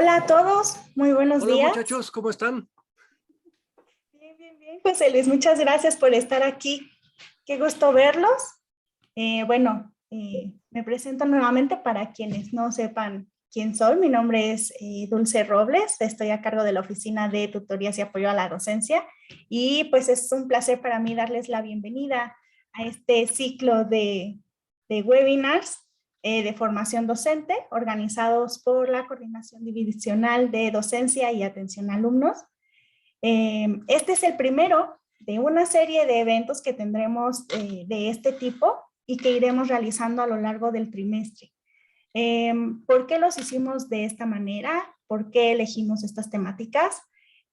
Hola a todos, muy buenos Hola días. muchachos, ¿cómo están? Bien, bien, bien. José Luis, muchas gracias por estar aquí. Qué gusto verlos. Me presento nuevamente para quienes no sepan quién soy. Mi nombre es Dulce Robles, estoy a cargo de la Oficina de Tutorías y Apoyo a la Docencia y pues es un placer para mí darles la bienvenida a este ciclo de webinars de formación docente organizados por la Coordinación Divisional de Docencia y Atención a Alumnos. Este es el primero de una serie de eventos que tendremos de este tipo y que iremos realizando a lo largo del trimestre. ¿Por qué los hicimos de esta manera? ¿Por qué elegimos estas temáticas?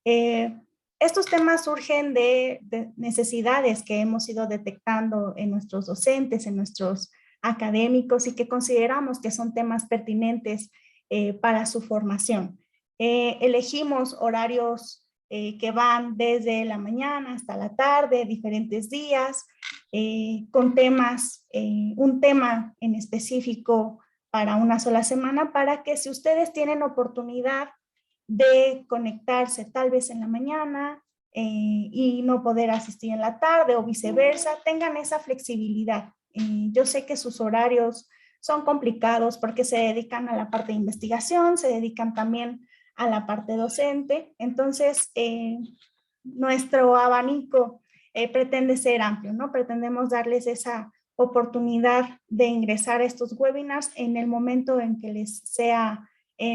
Estos temas surgen de necesidades que hemos ido detectando en nuestros docentes, en nuestros académicos y que consideramos que son temas pertinentes para su formación. Elegimos horarios que van desde la mañana hasta la tarde, diferentes días, con temas, un tema en específico para una sola semana, para que si ustedes tienen oportunidad de conectarse tal vez en la mañana y no poder asistir en la tarde o viceversa, tengan esa flexibilidad. Yo sé que sus horarios son complicados porque se dedican a la parte de investigación, se dedican también a la parte docente, entonces nuestro abanico pretende ser amplio, ¿no? Pretendemos darles esa oportunidad de ingresar a estos webinars en el momento en que les sea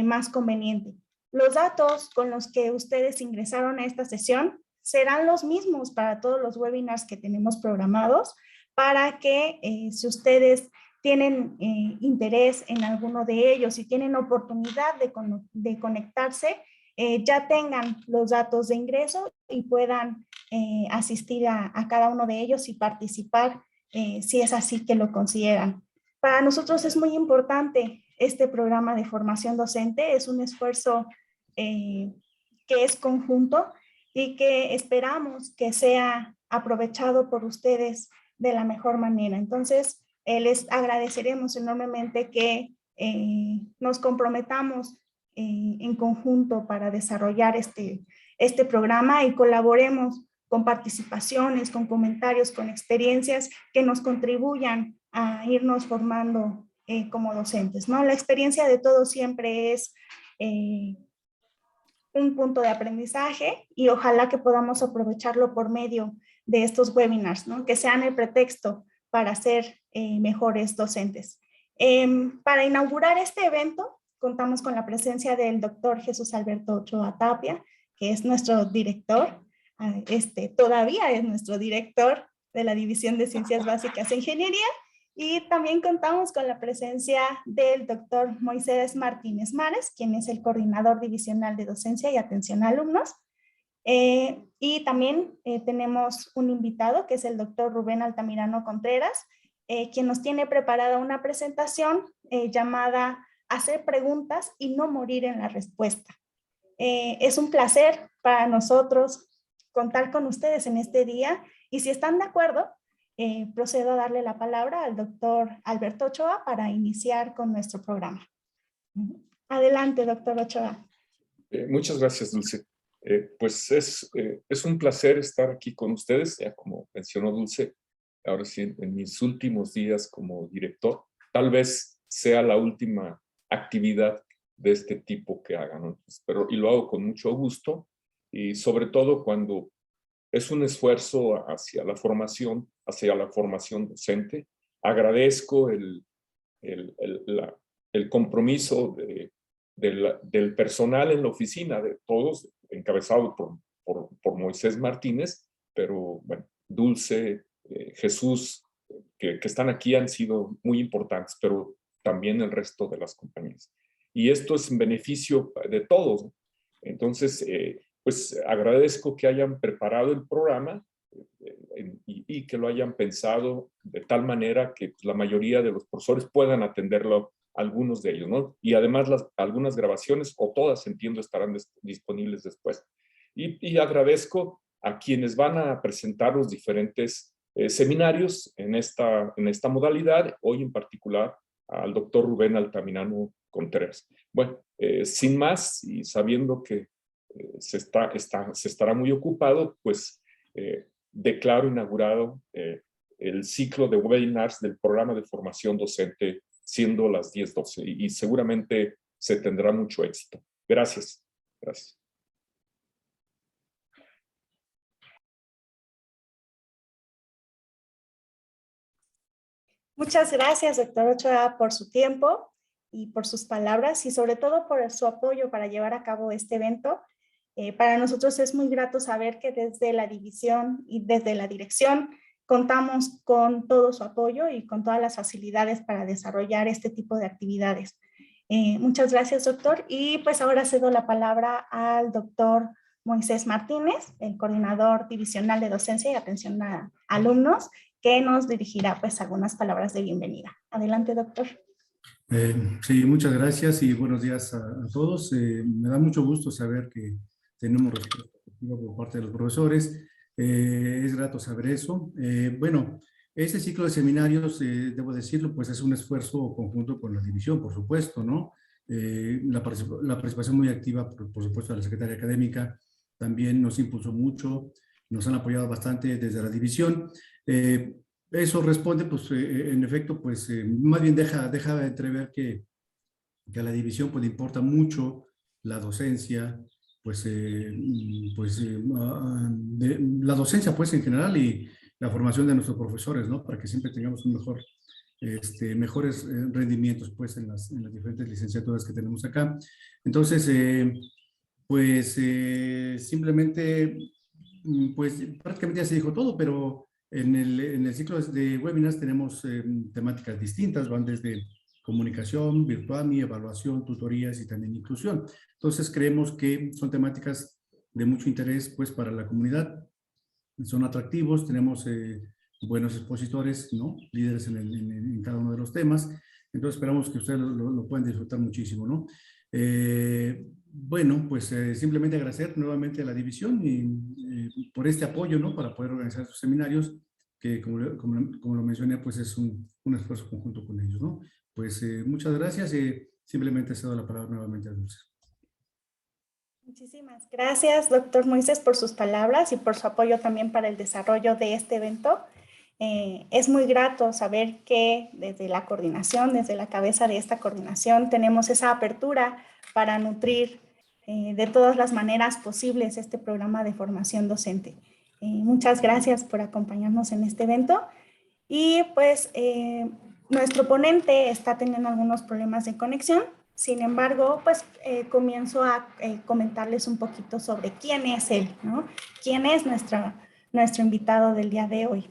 más conveniente. Los datos con los que ustedes ingresaron a esta sesión serán los mismos para todos los webinars que tenemos programados para que si ustedes tienen interés en alguno de ellos y tienen oportunidad de conectarse, ya tengan los datos de ingreso y puedan asistir a cada uno de ellos y participar si es así que lo consideran. Para nosotros es muy importante este programa de formación docente, es un esfuerzo que es conjunto y que esperamos que sea aprovechado por ustedes de la mejor manera. Entonces, les agradeceremos enormemente que nos comprometamos en conjunto para desarrollar este programa y colaboremos con participaciones, con comentarios, con experiencias que nos contribuyan a irnos formando como docentes, ¿no? La experiencia de todos siempre es un punto de aprendizaje y ojalá que podamos aprovecharlo por medio de estos webinars, ¿no? Que sean el pretexto para ser mejores docentes. Para inaugurar este evento, contamos con la presencia del doctor Jesús Alberto Ochoa Tapia, que es nuestro director, todavía es nuestro director de la División de Ciencias Básicas e Ingeniería, y también contamos con la presencia del doctor Moisés Martínez Mares, quien es el coordinador divisional de docencia y atención a alumnos. Y también tenemos un invitado, que es el doctor Rubén Altamirano Contreras, quien nos tiene preparada una presentación llamada Hacer preguntas y no morir en la respuesta. Es un placer para nosotros contar con ustedes en este día y si están de acuerdo, procedo a darle la palabra al doctor Alberto Ochoa para iniciar con nuestro programa. Adelante, doctor Ochoa. Muchas gracias, Dulce. Pues es un placer estar aquí con ustedes, ya como mencionó Dulce, ahora sí, en mis últimos días como director. Tal vez sea la última actividad de este tipo que haga, ¿no? Y lo hago con mucho gusto, y sobre todo cuando es un esfuerzo hacia la formación docente. Agradezco el compromiso del personal en la oficina, de todos, encabezado por Moisés Martínez, pero bueno, Dulce, Jesús, que están aquí han sido muy importantes, pero también el resto de las compañías. Y esto es en beneficio de todos. Entonces, pues agradezco que hayan preparado el programa y que lo hayan pensado de tal manera que la mayoría de los profesores puedan atenderlo, algunos de ellos, ¿no? Y además algunas grabaciones, o todas, entiendo, estarán disponibles después. Y agradezco a quienes van a presentar los diferentes seminarios en esta modalidad, hoy en particular al doctor Rubén Altamirano Contreras. Bueno, sin más, y sabiendo que se estará muy ocupado, pues declaro inaugurado el ciclo de webinars del programa de formación docente, siendo las 10:12, y seguramente se tendrá mucho éxito. Gracias. Gracias. Muchas gracias, doctor Ochoa, por su tiempo y por sus palabras y sobre todo por su apoyo para llevar a cabo este evento. Para nosotros es muy grato saber que desde la división y desde la dirección contamos con todo su apoyo y con todas las facilidades para desarrollar este tipo de actividades. Muchas gracias, doctor. Y pues ahora cedo la palabra al doctor Moisés Martínez, el coordinador divisional de docencia y atención a alumnos, que nos dirigirá pues algunas palabras de bienvenida. Adelante, doctor. Sí, muchas gracias y buenos días a todos. Me da mucho gusto saber que tenemos respuesta por parte de los profesores. Es grato saber eso. Bueno, este ciclo de seminarios, debo decirlo, pues es un esfuerzo conjunto con la división, por supuesto, ¿no? La participación muy activa, por supuesto, de la Secretaría Académica también nos impulsó mucho, nos han apoyado bastante desde la división. Eso responde, pues, en efecto, pues, más bien deja de entrever que a la división, pues, le importa mucho la docencia, pues, la docencia, pues, en general, y la formación de nuestros profesores, ¿no? Para que siempre tengamos un mejores rendimientos, pues, en las diferentes licenciaturas que tenemos acá. Entonces, pues, simplemente, pues, prácticamente ya se dijo todo, pero en el ciclo de webinars tenemos temáticas distintas, van desde comunicación, virtual, evaluación, tutorías y también inclusión. Entonces creemos que son temáticas de mucho interés, pues, para la comunidad, son atractivos, tenemos buenos expositores, ¿no? Líderes en cada uno de los temas, entonces esperamos que ustedes lo puedan disfrutar muchísimo, ¿no? Bueno, pues simplemente agradecer nuevamente a la división y por este apoyo, ¿no? Para poder organizar estos seminarios, que como lo mencioné, pues es un esfuerzo conjunto con ellos, ¿no? Pues muchas gracias y simplemente cedo la palabra nuevamente a Dulce. Muchísimas gracias, doctor Moisés, por sus palabras y por su apoyo también para el desarrollo de este evento. Es muy grato saber que desde la coordinación, desde la cabeza de esta coordinación, tenemos esa apertura para nutrir de todas las maneras posibles este programa de formación docente. Muchas gracias por acompañarnos en este evento. Y pues nuestro ponente está teniendo algunos problemas de conexión. Sin embargo, pues comienzo a comentarles un poquito sobre quién es él, ¿no? ¿Quién es nuestro invitado del día de hoy?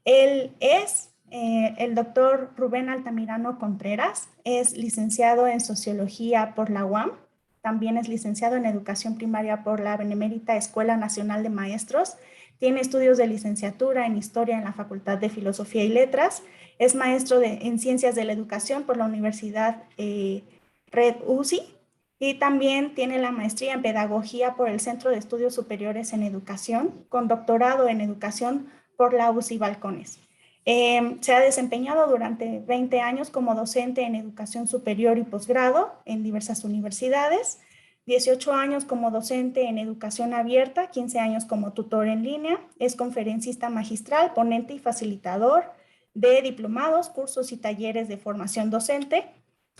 Él es el doctor Rubén Altamirano Contreras, es licenciado en Sociología por la UAM, también es licenciado en Educación Primaria por la Benemérita Escuela Nacional de Maestros, tiene estudios de licenciatura en Historia en la Facultad de Filosofía y Letras, es maestro en Ciencias de la Educación por la Universidad Red UCI y también tiene la maestría en Pedagogía por el Centro de Estudios Superiores en Educación, con doctorado en Educación por la UCI Balcones. Se ha desempeñado durante 20 años como docente en educación superior y posgrado en diversas universidades, 18 años como docente en educación abierta, 15 años como tutor en línea, es conferencista magistral, ponente y facilitador de diplomados, cursos y talleres de formación docente,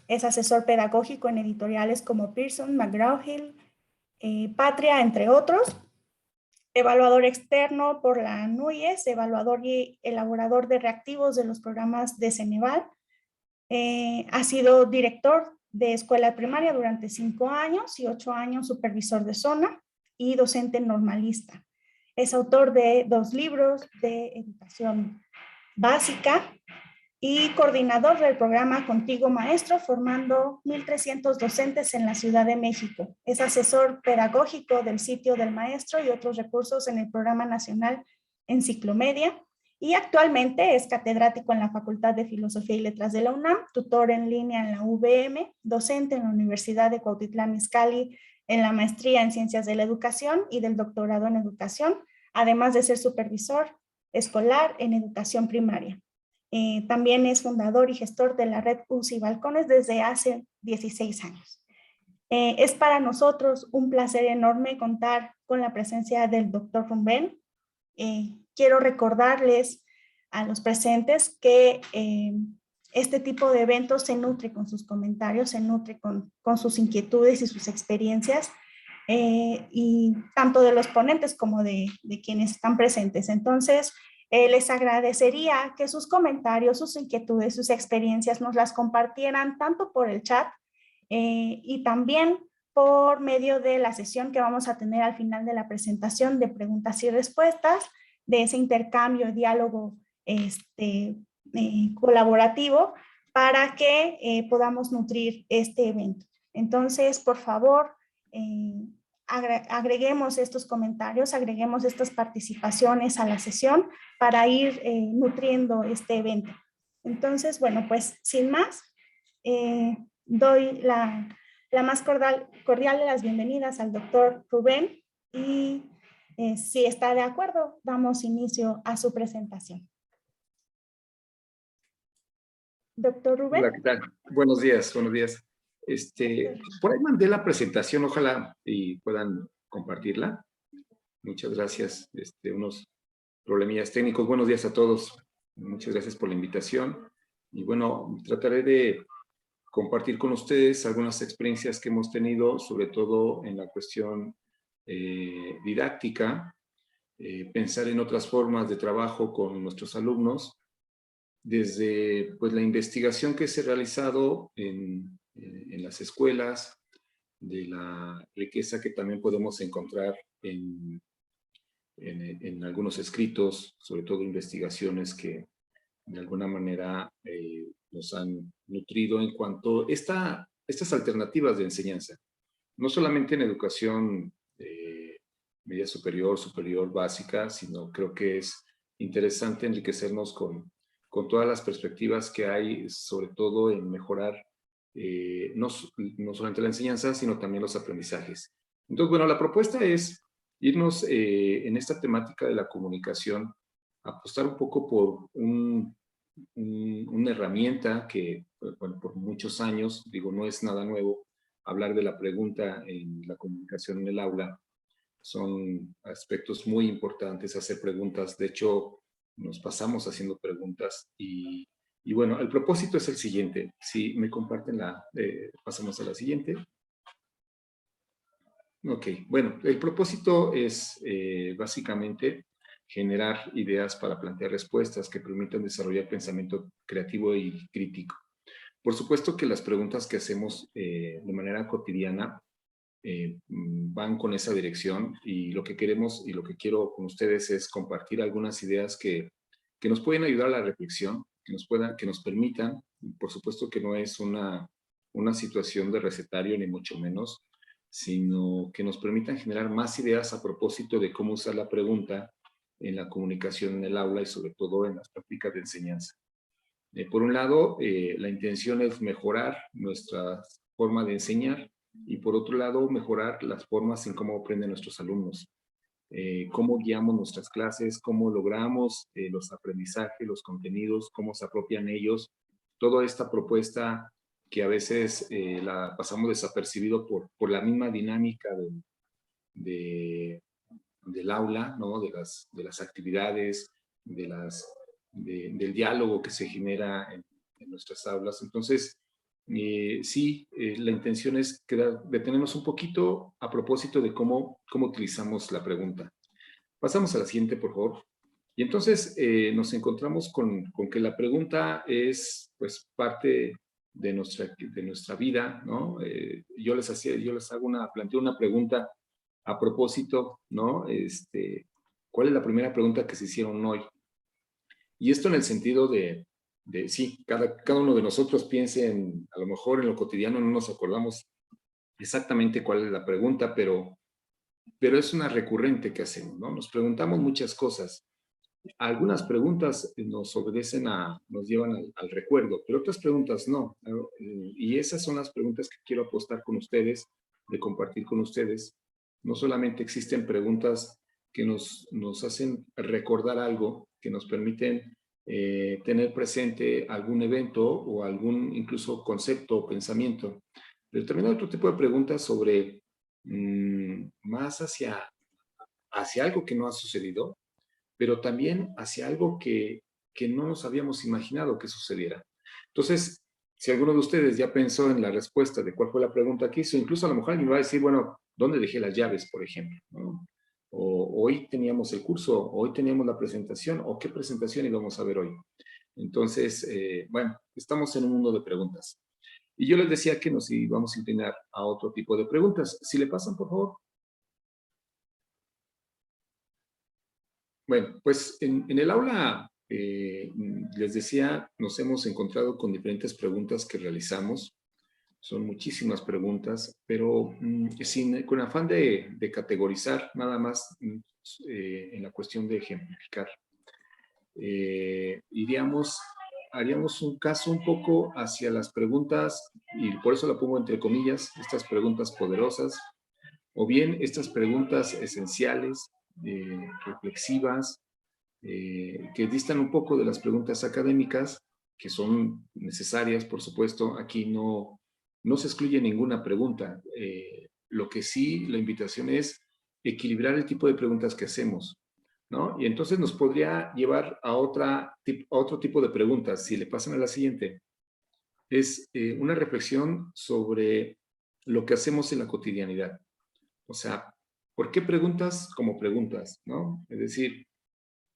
es asesor pedagógico en editoriales como Pearson, McGraw-Hill, Patria, entre otros, evaluador externo por la NUYES, evaluador y elaborador de reactivos de los programas de Ceneval, ha sido director de escuela primaria durante 5 años y 8 años supervisor de zona y docente normalista. Es autor de 2 libros de educación básica y coordinador del programa Contigo Maestro, formando 1,300 docentes en la Ciudad de México. Es asesor pedagógico del sitio del maestro y otros recursos en el Programa Nacional Enciclomedia y actualmente es catedrático en la Facultad de Filosofía y Letras de la UNAM, tutor en línea en la UVM, docente en la Universidad de Cuautitlán Izcalli en la maestría en Ciencias de la Educación y del doctorado en Educación, además de ser supervisor escolar en educación primaria. También es fundador y gestor de la red UCI Balcones desde hace 16 años. Es para nosotros un placer enorme contar con la presencia del doctor Rubén. Quiero recordarles a los presentes que este tipo de eventos se nutre con sus comentarios, se nutre con sus inquietudes y sus experiencias, y tanto de los ponentes como de quienes están presentes. Entonces, les agradecería que sus comentarios, sus inquietudes, sus experiencias nos las compartieran tanto por el chat y también por medio de la sesión que vamos a tener al final de la presentación de preguntas y respuestas, de ese intercambio, diálogo colaborativo para que podamos nutrir este evento. Entonces, por favor, agreguemos estos comentarios, agreguemos estas participaciones a la sesión para ir nutriendo este evento. Entonces, bueno, pues sin más, doy la más cordial de las bienvenidas al doctor Rubén y si está de acuerdo, damos inicio a su presentación. Doctor Rubén. Hola, ¿qué tal? Buenos días, buenos días. Por ahí mandé la presentación, ojalá y puedan compartirla. Muchas gracias. Unos problemillas técnicos. Buenos días a todos. Muchas gracias por la invitación. Y bueno, trataré de compartir con ustedes algunas experiencias que hemos tenido, sobre todo en la cuestión didáctica, pensar en otras formas de trabajo con nuestros alumnos, desde pues, la investigación que se ha realizado en las escuelas, de la riqueza que también podemos encontrar en algunos escritos, sobre todo investigaciones que de alguna manera nos han nutrido en cuanto a estas alternativas de enseñanza. No solamente en educación media superior, básica, sino creo que es interesante enriquecernos con todas las perspectivas que hay, sobre todo en mejorar no solamente la enseñanza, sino también los aprendizajes. Entonces, bueno, la propuesta es irnos en esta temática de la comunicación, apostar un poco por una herramienta que, bueno, por muchos años, digo, no es nada nuevo, hablar de la pregunta en la comunicación en el aula. Son aspectos muy importantes, hacer preguntas. De hecho, nos pasamos haciendo preguntas y bueno, el propósito es el siguiente. Si me comparten pasamos a la siguiente. Ok, bueno, el propósito es básicamente generar ideas para plantear respuestas que permitan desarrollar pensamiento creativo y crítico. Por supuesto que las preguntas que hacemos de manera cotidiana van con esa dirección y lo que queremos y lo que quiero con ustedes es compartir algunas ideas que nos pueden ayudar a la reflexión, que nos permitan, por supuesto que no es una situación de recetario ni mucho menos, sino que nos permitan generar más ideas a propósito de cómo usar la pregunta en la comunicación en el aula y sobre todo en las prácticas de enseñanza. Por un lado, la intención es mejorar nuestra forma de enseñar y por otro lado, mejorar las formas en cómo aprenden nuestros alumnos, cómo guiamos nuestras clases, cómo logramos los aprendizajes, los contenidos, cómo se apropian ellos. Toda esta propuesta que a veces la pasamos desapercibido por la misma dinámica del aula, ¿no? de las actividades, del diálogo que se genera en nuestras aulas. Entonces, sí, la intención es detenernos un poquito a propósito de cómo utilizamos la pregunta. Pasamos a la siguiente, por favor. Y entonces nos encontramos con que la pregunta es pues parte de nuestra vida, ¿no? Yo les planteo una pregunta a propósito, ¿no? ¿Cuál es la primera pregunta que se hicieron hoy? Y esto en el sentido de sí, cada uno de nosotros piense a lo mejor en lo cotidiano no nos acordamos exactamente cuál es la pregunta, pero es una recurrente que hacemos, ¿no? Nos preguntamos muchas cosas. Algunas preguntas nos llevan al recuerdo, pero otras preguntas no. Y esas son las preguntas que quiero apostar con ustedes, de compartir con ustedes. No solamente existen preguntas que nos hacen recordar algo, que nos permiten tener presente algún evento o algún incluso concepto o pensamiento, pero también hay otro tipo de preguntas sobre más hacia algo que no ha sucedido, pero también hacia algo que no nos habíamos imaginado que sucediera. Entonces, si alguno de ustedes ya pensó en la respuesta de cuál fue la pregunta que hizo, incluso a lo mejor alguien va a decir, bueno, ¿dónde dejé las llaves, por ejemplo? ¿No? O hoy teníamos el curso, hoy teníamos la presentación, o qué presentación íbamos a ver hoy. Entonces, bueno, estamos en un mundo de preguntas. Y yo les decía que nos íbamos a inclinar a otro tipo de preguntas. Si le pasan, por favor. Bueno, pues en el aula, les decía, nos hemos encontrado con diferentes preguntas que realizamos. Son muchísimas preguntas, pero con afán de categorizar, nada más en la cuestión de ejemplificar. Haríamos un caso un poco hacia las preguntas, y por eso la pongo entre comillas, estas preguntas poderosas, o bien estas preguntas esenciales, reflexivas, que distan un poco de las preguntas académicas, que son necesarias, por supuesto. Aquí no se excluye ninguna pregunta. Lo que sí, la invitación es equilibrar el tipo de preguntas que hacemos, ¿no? Y entonces nos podría llevar a otro tipo de preguntas. Si le pasan a la siguiente, es una reflexión sobre lo que hacemos en la cotidianidad. O sea, ¿por qué preguntas como preguntas, no? Es decir,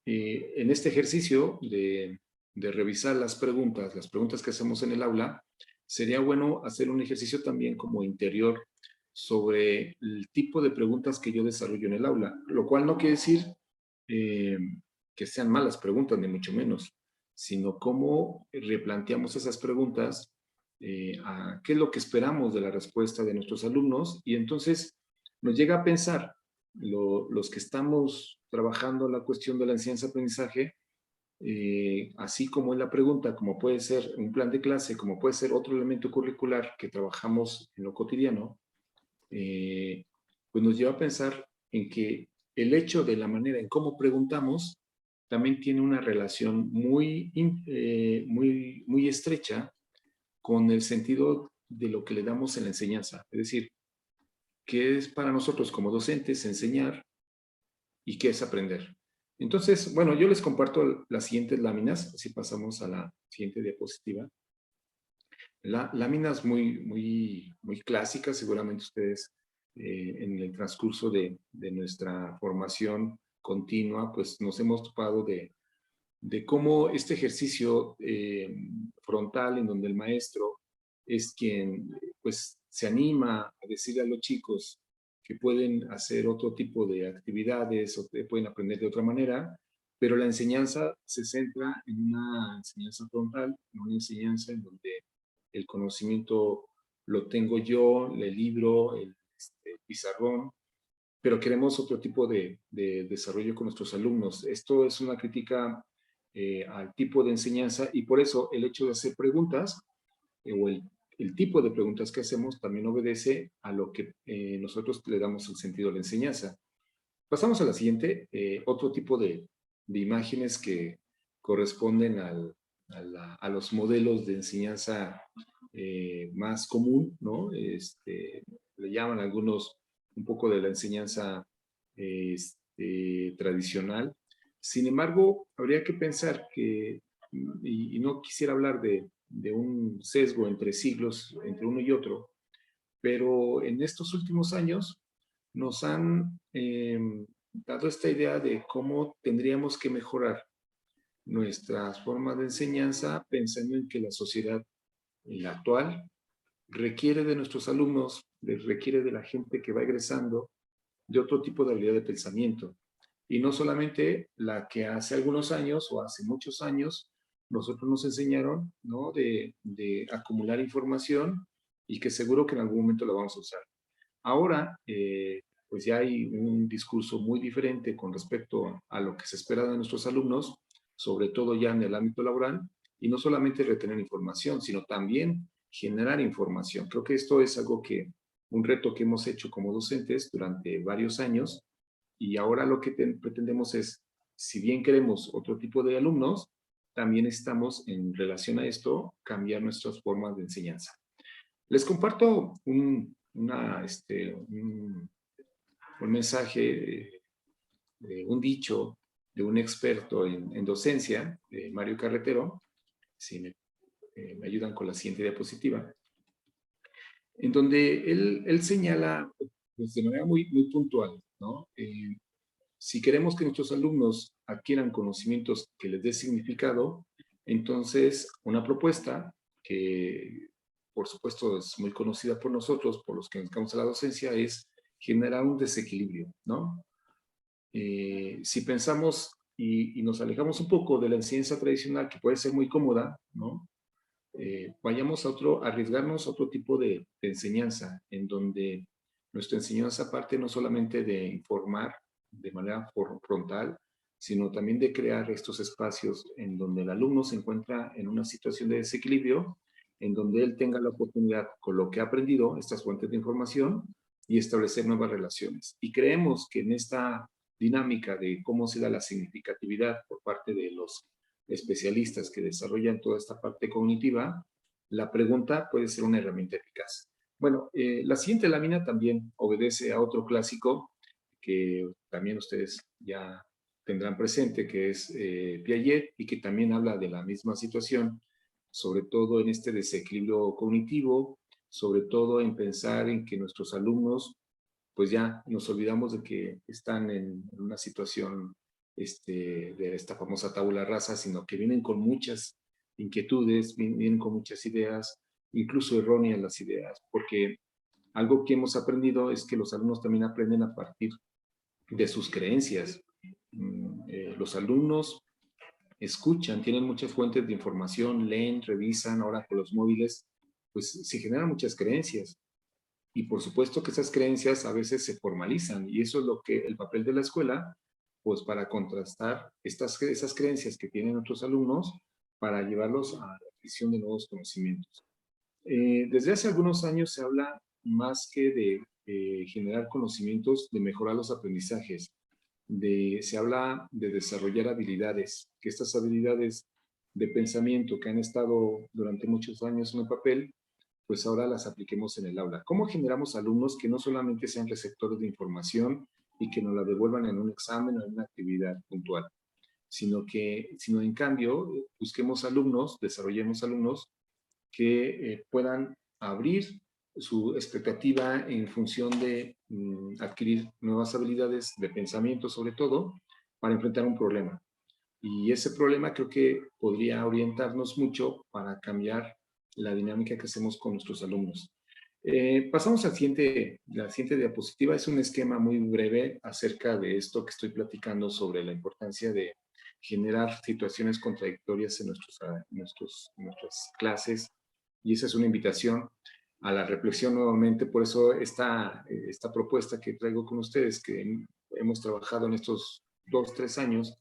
en este ejercicio de revisar las preguntas que hacemos en el aula, sería bueno hacer un ejercicio también como interior sobre el tipo de preguntas que yo desarrollo en el aula, lo cual no quiere decir que sean malas preguntas, ni mucho menos, sino cómo replanteamos esas preguntas, a qué es lo que esperamos de la respuesta de nuestros alumnos, y entonces nos llega a pensar los que estamos trabajando la cuestión de la enseñanza-aprendizaje, así como en la pregunta, como puede ser un plan de clase, como puede ser otro elemento curricular que trabajamos en lo cotidiano, pues nos lleva a pensar en que el hecho de la manera en cómo preguntamos también tiene una relación muy estrecha con el sentido de lo que le damos en la enseñanza. Es decir, ¿qué es para nosotros como docentes enseñar y qué es aprender? Entonces, bueno, yo les comparto las siguientes láminas, si pasamos a la siguiente diapositiva. Láminas muy clásicas, seguramente ustedes en el transcurso de nuestra formación continua, pues nos hemos topado de cómo este ejercicio frontal, en donde el maestro es quien pues se anima a decirle a los chicos que pueden hacer otro tipo de actividades o que pueden aprender de otra manera, pero la enseñanza se centra en una enseñanza frontal, en una enseñanza en donde el conocimiento lo tengo yo, el libro, el pizarrón, pero queremos otro tipo de desarrollo con nuestros alumnos. Esto es una crítica al tipo de enseñanza, y por eso el hecho de hacer preguntas o el tipo de preguntas que hacemos también obedece a lo que nosotros le damos el sentido a la enseñanza. Pasamos a la siguiente, otro tipo de imágenes que corresponden a los modelos de enseñanza más común, ¿no? Le llaman algunos un poco de la enseñanza tradicional. Sin embargo, habría que pensar que, y no quisiera hablar de un sesgo entre siglos, entre uno y otro, pero en estos últimos años nos han dado esta idea de cómo tendríamos que mejorar nuestras formas de enseñanza, pensando en que la sociedad, la actual, requiere de nuestros alumnos, requiere de la gente que va egresando de otro tipo de habilidad de pensamiento. Y no solamente la que hace algunos años o hace muchos años nosotros nos enseñaron, ¿no? De acumular información y que seguro que en algún momento la vamos a usar. Ahora, pues ya hay un discurso muy diferente con respecto a lo que se espera de nuestros alumnos, sobre todo ya en el ámbito laboral, y no solamente retener información, sino también generar información. Creo que esto es algo un reto que hemos hecho como docentes durante varios años, y ahora lo que pretendemos es, si bien queremos otro tipo de alumnos, también estamos en relación a esto, cambiar nuestras formas de enseñanza. Les comparto un mensaje, un dicho de un experto en docencia, Mario Carretero, si me ayudan con la siguiente diapositiva, en donde él señala pues, de manera muy, muy puntual, ¿no? Si queremos que nuestros alumnos adquieran conocimientos que les dé significado, entonces una propuesta que por supuesto es muy conocida por nosotros, por los que nos dedicamos a la docencia, es generar un desequilibrio, ¿no? Si pensamos y nos alejamos un poco de la enseñanza tradicional, que puede ser muy cómoda, ¿no? Vayamos a arriesgarnos a otro tipo de enseñanza, en donde nuestra enseñanza parte no solamente de informar de manera frontal, sino también de crear estos espacios en donde el alumno se encuentra en una situación de desequilibrio, en donde él tenga la oportunidad, con lo que ha aprendido, estas fuentes de información, y establecer nuevas relaciones. Y creemos que en esta dinámica de cómo se da la significatividad por parte de los especialistas que desarrollan toda esta parte cognitiva, la pregunta puede ser una herramienta eficaz. Bueno, la siguiente lámina también obedece a otro clásico que también ustedes ya tendrán presente, que es Piaget, y que también habla de la misma situación, sobre todo en este desequilibrio cognitivo, sobre todo en pensar en que nuestros alumnos, pues ya nos olvidamos de que están en una situación de esta famosa tabula rasa, sino que vienen con muchas inquietudes, vienen con muchas ideas, incluso erróneas las ideas, porque algo que hemos aprendido es que los alumnos también aprenden a partir de sus creencias. Los alumnos escuchan, tienen muchas fuentes de información, leen, revisan, ahora con los móviles, pues se generan muchas creencias. Y por supuesto que esas creencias a veces se formalizan, y eso es lo que el papel de la escuela, pues para contrastar esas creencias que tienen nuestros alumnos para llevarlos a la adquisición de nuevos conocimientos. Desde hace algunos años se habla más que de generar conocimientos, de mejorar los aprendizajes. Se habla de desarrollar habilidades, que estas habilidades de pensamiento que han estado durante muchos años en el papel, pues ahora las apliquemos en el aula. ¿Cómo generamos alumnos que no solamente sean receptores de información y que nos la devuelvan en un examen o en una actividad puntual, sino en cambio busquemos alumnos, desarrollemos alumnos que puedan abrir su expectativa en función de adquirir nuevas habilidades de pensamiento, sobre todo, para enfrentar un problema. Y ese problema creo que podría orientarnos mucho para cambiar la dinámica que hacemos con nuestros alumnos. Pasamos la siguiente diapositiva. Es un esquema muy breve acerca de esto que estoy platicando sobre la importancia de generar situaciones contradictorias en nuestras clases. Y esa es una invitación a la reflexión nuevamente. Por eso esta propuesta que traigo con ustedes, que hemos trabajado en estos 2-3 años,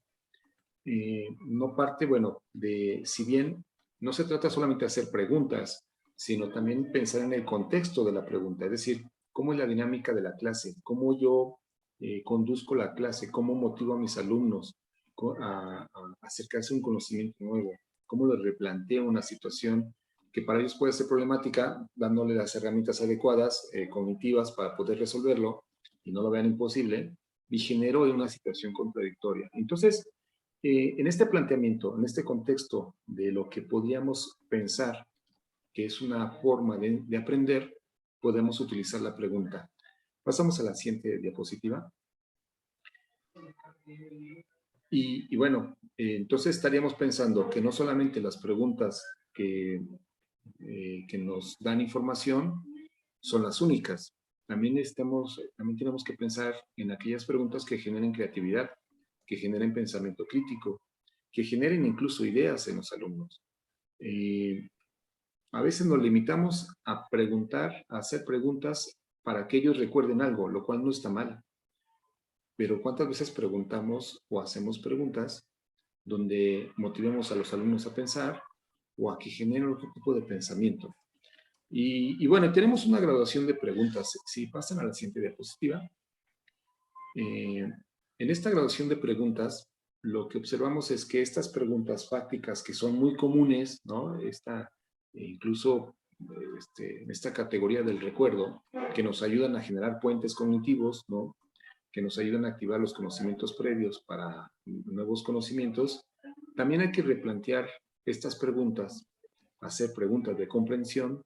no parte, bueno, si bien no se trata solamente de hacer preguntas, sino también pensar en el contexto de la pregunta, es decir, cómo es la dinámica de la clase, cómo yo conduzco la clase, cómo motivo a mis alumnos a acercarse a un conocimiento nuevo, cómo les replanteo una situación que para ellos puede ser problemática, dándole las herramientas adecuadas, cognitivas, para poder resolverlo y no lo vean imposible, y genero una situación contradictoria. Entonces, en este planteamiento, en este contexto de lo que podríamos pensar que es una forma de aprender, podemos utilizar la pregunta. Pasamos a la siguiente diapositiva. Y bueno, entonces estaríamos pensando que no solamente las preguntas que nos dan información son las únicas. También tenemos que pensar en aquellas preguntas que generen creatividad, que generen pensamiento crítico, que generen incluso ideas en los alumnos. A veces nos limitamos a preguntar, a hacer preguntas para que ellos recuerden algo, lo cual no está mal. Pero ¿cuántas veces preguntamos o hacemos preguntas donde motivemos a los alumnos a pensar o a que generen otro tipo de pensamiento? Y bueno, tenemos una graduación de preguntas. Si pasan a la siguiente diapositiva. En esta graduación de preguntas, lo que observamos es que estas preguntas fácticas, que son muy comunes, ¿no? Incluso en esta categoría del recuerdo, que nos ayudan a generar puentes cognitivos, ¿no? Que nos ayudan a activar los conocimientos previos para nuevos conocimientos, también hay que replantear estas preguntas, hacer preguntas de comprensión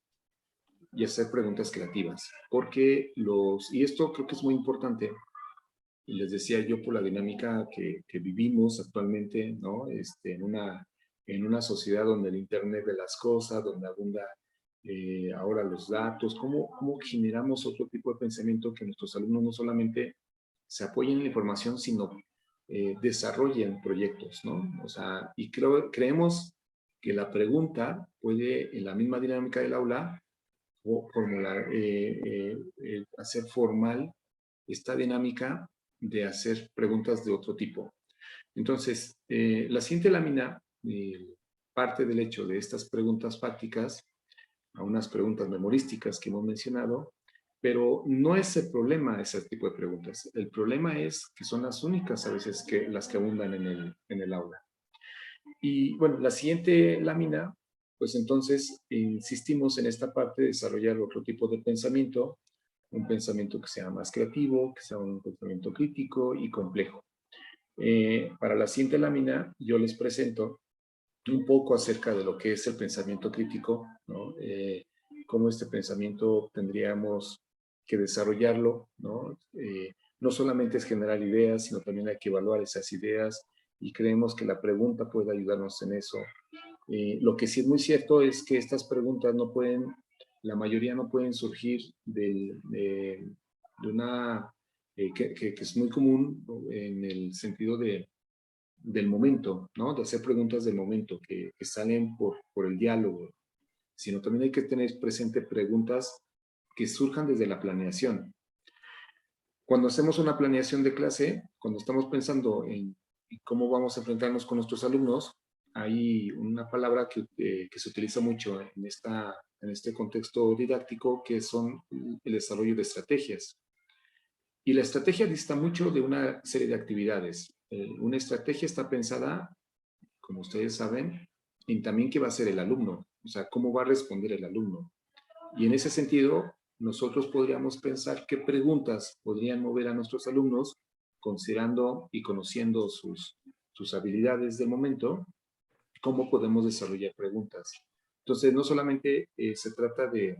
y hacer preguntas creativas, porque y esto creo que es muy importante, y les decía yo por la dinámica que vivimos actualmente, ¿no? En una sociedad donde el Internet de las cosas, donde abunda ahora los datos, ¿cómo generamos otro tipo de pensamiento que nuestros alumnos no solamente se apoyen en la información, sino desarrollen proyectos, ¿no? O sea, y creemos que la pregunta puede, en la misma dinámica del aula, formular, hacer formal esta dinámica de hacer preguntas de otro tipo. Entonces, la siguiente lámina parte del hecho de estas preguntas fácticas a unas preguntas memorísticas que hemos mencionado, pero no es el problema ese tipo de preguntas. El problema es que son las únicas a veces las que abundan en el aula. Y bueno, la siguiente lámina, pues entonces insistimos en esta parte de desarrollar otro tipo de pensamiento, un pensamiento que sea más creativo, que sea un pensamiento crítico y complejo. Para la siguiente lámina, yo les presento un poco acerca de lo que es el pensamiento crítico, ¿no? Cómo este pensamiento tendríamos que desarrollarlo, ¿no? No solamente es generar ideas, sino también hay que evaluar esas ideas y creemos que la pregunta puede ayudarnos en eso. Lo que sí es muy cierto es que estas preguntas no pueden, la mayoría no pueden surgir de una, que es muy común en el sentido del momento, ¿no? De hacer preguntas del momento que salen por el diálogo, sino también hay que tener presente preguntas que surjan desde la planeación. Cuando hacemos una planeación de clase, cuando estamos pensando en cómo vamos a enfrentarnos con nuestros alumnos, hay una palabra que se utiliza mucho en este contexto didáctico, que son el desarrollo de estrategias. Y la estrategia dista mucho de una serie de actividades. Una estrategia está pensada, como ustedes saben, en también qué va a hacer el alumno, o sea, cómo va a responder el alumno. Y en ese sentido, nosotros podríamos pensar qué preguntas podrían mover a nuestros alumnos, considerando y conociendo sus habilidades del momento, cómo podemos desarrollar preguntas. Entonces, no solamente se trata de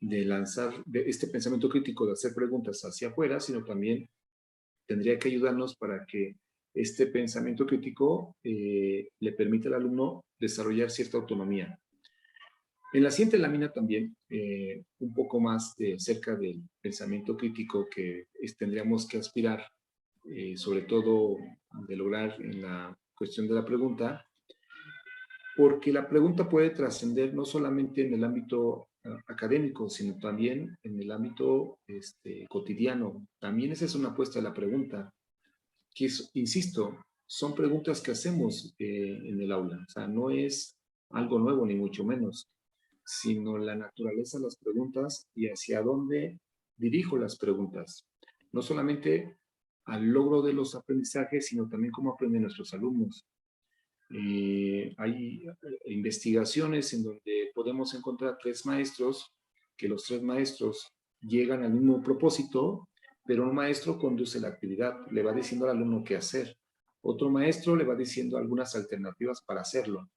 lanzar este pensamiento crítico, de hacer preguntas hacia afuera, sino también tendría que ayudarnos para que este pensamiento crítico le permita al alumno desarrollar cierta autonomía. En la siguiente lámina también, un poco más cerca del pensamiento crítico que tendríamos que aspirar, sobre todo de lograr en la cuestión de la pregunta, porque la pregunta puede trascender no solamente en el ámbito académico, sino también en el ámbito cotidiano. También esa es una apuesta de la pregunta, que insisto, son preguntas que hacemos en el aula. O sea, no es algo nuevo, ni mucho menos, sino la naturaleza de las preguntas y hacia dónde dirijo las preguntas. No solamente al logro de los aprendizajes, sino también cómo aprenden nuestros alumnos. Hay investigaciones en donde podemos encontrar 3 maestros, que los 3 maestros llegan al mismo propósito, pero un maestro conduce la actividad, le va diciendo al alumno qué hacer. Otro maestro le va diciendo algunas alternativas para hacerlo.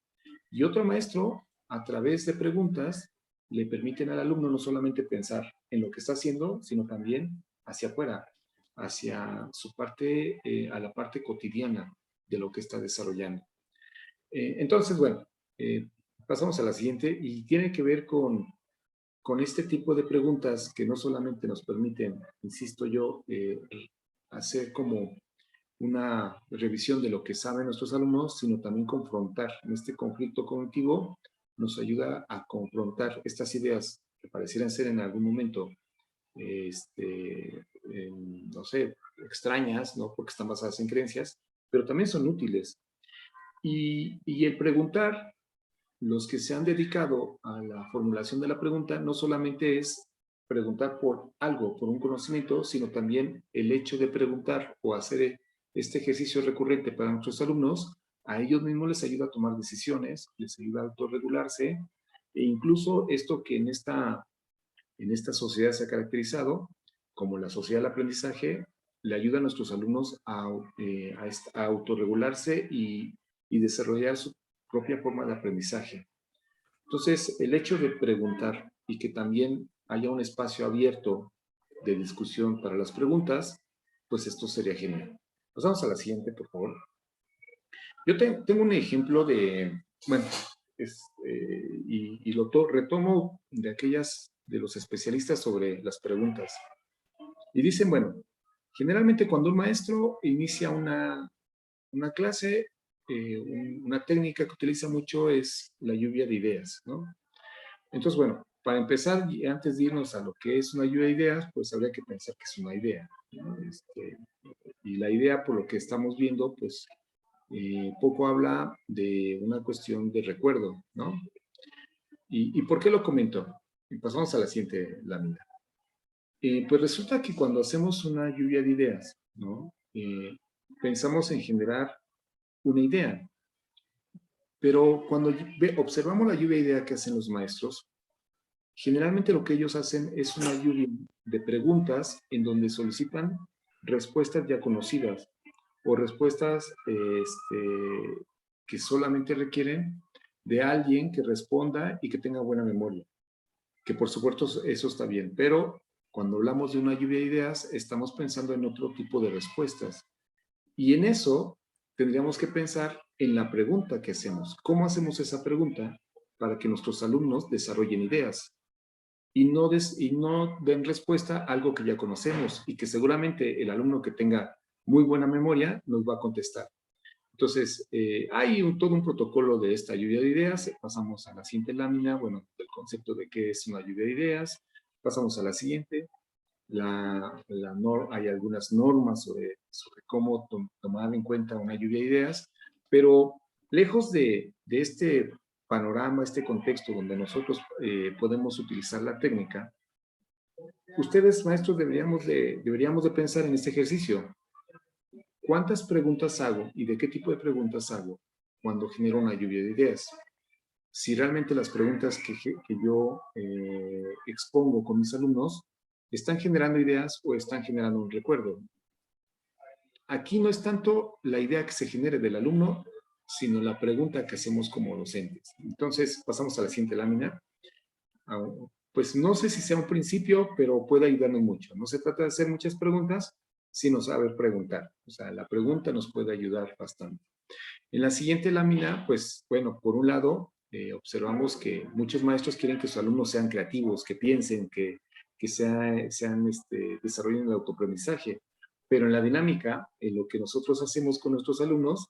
Y otro maestro, a través de preguntas, le permiten al alumno no solamente pensar en lo que está haciendo, sino también hacia afuera, hacia su parte, a la parte cotidiana de lo que está desarrollando. Entonces, bueno, pasamos a la siguiente y tiene que ver con este tipo de preguntas que no solamente nos permiten, insisto yo, hacer como una revisión de lo que saben nuestros alumnos, sino también confrontar en este conflicto cognitivo, nos ayuda a confrontar estas ideas que parecieran ser en algún momento, no sé, extrañas, ¿no? Porque están basadas en creencias, pero también son útiles. Y el preguntar, los que se han dedicado a la formulación de la pregunta, no solamente es preguntar por algo, por un conocimiento, sino también el hecho de preguntar o hacer este ejercicio recurrente para nuestros alumnos, a ellos mismos les ayuda a tomar decisiones, les ayuda a autorregularse E incluso esto que en esta sociedad se ha caracterizado como la sociedad del aprendizaje, le ayuda a nuestros alumnos a autorregularse y desarrollar su propia forma de aprendizaje. Entonces, el hecho de preguntar y que también haya un espacio abierto de discusión para las preguntas, pues esto sería genial. Pasamos a la siguiente, por favor. Yo tengo un ejemplo de, bueno, y lo retomo de los especialistas sobre las preguntas. Y dicen, bueno, generalmente cuando un maestro inicia una clase, una técnica que utiliza mucho es la lluvia de ideas, ¿no? Entonces, bueno, para empezar, y antes de irnos a lo que es una lluvia de ideas, pues habría que pensar que es una idea, ¿no? Y la idea, por lo que estamos viendo, pues poco habla de una cuestión de recuerdo, ¿no? ¿Y por qué lo comento? Y pasamos a la siguiente lámina. Pues resulta que cuando hacemos una lluvia de ideas, ¿no? Pensamos en generar una idea, pero cuando observamos la lluvia de ideas que hacen los maestros, generalmente lo que ellos hacen es una lluvia de preguntas en donde solicitan respuestas ya conocidas o respuestas que solamente requieren de alguien que responda y que tenga buena memoria. Que por supuesto eso está bien, pero cuando hablamos de una lluvia de ideas, estamos pensando en otro tipo de respuestas. Y en eso tendríamos que pensar en la pregunta que hacemos. ¿Cómo hacemos esa pregunta para que nuestros alumnos desarrollen ideas? Y no den respuesta a algo que ya conocemos y que seguramente el alumno que tenga muy buena memoria nos va a contestar. Entonces, hay todo un protocolo de esta lluvia de ideas. Pasamos a la siguiente lámina, bueno, el concepto de qué es una lluvia de ideas. Pasamos a la siguiente. Hay algunas normas sobre cómo tomar en cuenta una lluvia de ideas, pero lejos de este panorama, este contexto donde nosotros podemos utilizar la técnica, ustedes, maestros, deberíamos de pensar en este ejercicio. ¿Cuántas preguntas hago y de qué tipo de preguntas hago cuando genero una lluvia de ideas? Si realmente las preguntas que yo expongo con mis alumnos están generando ideas o están generando un recuerdo. Aquí no es tanto la idea que se genere del alumno, sino la pregunta que hacemos como docentes. Entonces, pasamos a la siguiente lámina. Pues no sé si sea un principio, pero puede ayudarnos mucho. No se trata de hacer muchas preguntas, sino saber preguntar. O sea, la pregunta nos puede ayudar bastante. En la siguiente lámina, pues, bueno, por un lado, observamos que muchos maestros quieren que sus alumnos sean creativos, que piensen, que desarrollen el autoaprendizaje. Pero en la dinámica, en lo que nosotros hacemos con nuestros alumnos,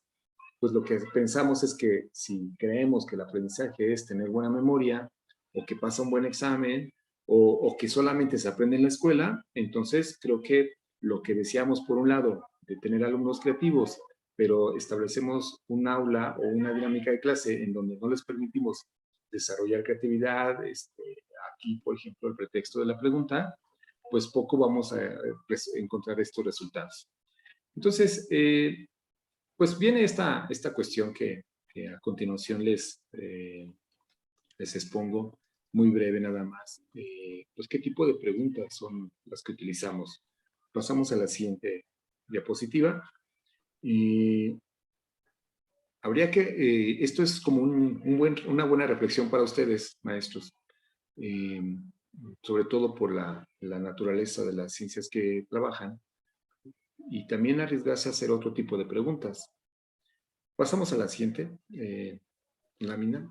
pues lo que pensamos es que si creemos que el aprendizaje es tener buena memoria, o que pasa un buen examen, o que solamente se aprende en la escuela, entonces creo que lo que decíamos por un lado de tener alumnos creativos, pero establecemos un aula o una dinámica de clase en donde no les permitimos desarrollar creatividad, aquí por ejemplo el pretexto de la pregunta, pues poco vamos a encontrar estos resultados. Entonces, pues viene esta cuestión que a continuación les expongo muy breve nada más. Pues qué tipo de preguntas son las que utilizamos. Pasamos a la siguiente diapositiva. Y habría que, esto es como una buena reflexión para ustedes, maestros, sobre todo por la naturaleza de las ciencias que trabajan, y también arriesgarse a hacer otro tipo de preguntas. Pasamos a la siguiente lámina.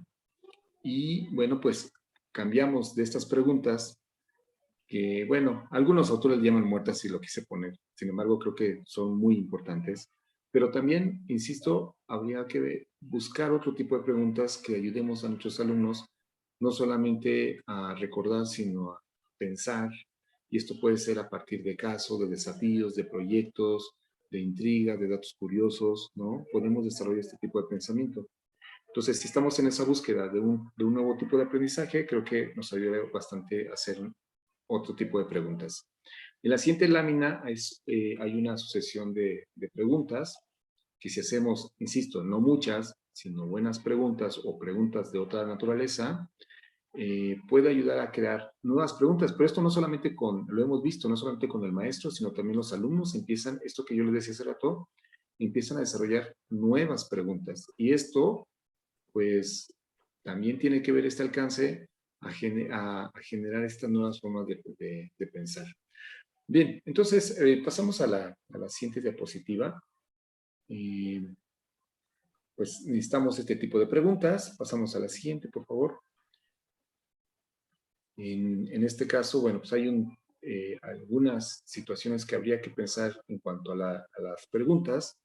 Y bueno, pues cambiamos de estas preguntas que, bueno, algunos autores llaman muertas y lo quise poner. Sin embargo, creo que son muy importantes. Pero también, insisto, habría que buscar otro tipo de preguntas que ayudemos a nuestros alumnos no solamente a recordar, sino a pensar. Y esto puede ser a partir de casos, de desafíos, de proyectos, de intrigas, de datos curiosos, ¿no? Podemos desarrollar este tipo de pensamiento. Entonces, si estamos en esa búsqueda de un nuevo tipo de aprendizaje, creo que nos ayuda bastante a hacer otro tipo de preguntas. En la siguiente lámina hay una sucesión de preguntas que si hacemos, insisto, no muchas, sino buenas preguntas o preguntas de otra naturaleza, puede ayudar a crear nuevas preguntas, pero esto no solamente lo hemos visto, no solamente con el maestro, sino también los alumnos empiezan, esto que yo les decía hace rato, empiezan a desarrollar nuevas preguntas. Y esto, pues, también tiene que ver este alcance a generar estas nuevas formas de pensar. Bien, entonces pasamos a la siguiente diapositiva. Pues necesitamos este tipo de preguntas. Pasamos a la siguiente, por favor. En este caso, bueno, pues hay algunas situaciones que habría que pensar en cuanto a las preguntas.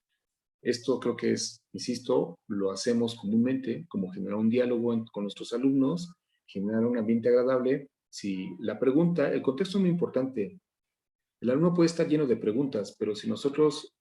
Esto creo que es, insisto, lo hacemos comúnmente, como generar un diálogo con nuestros alumnos, generar un ambiente agradable. Si la pregunta, el contexto es muy importante. El alumno puede estar lleno de preguntas, pero si nosotros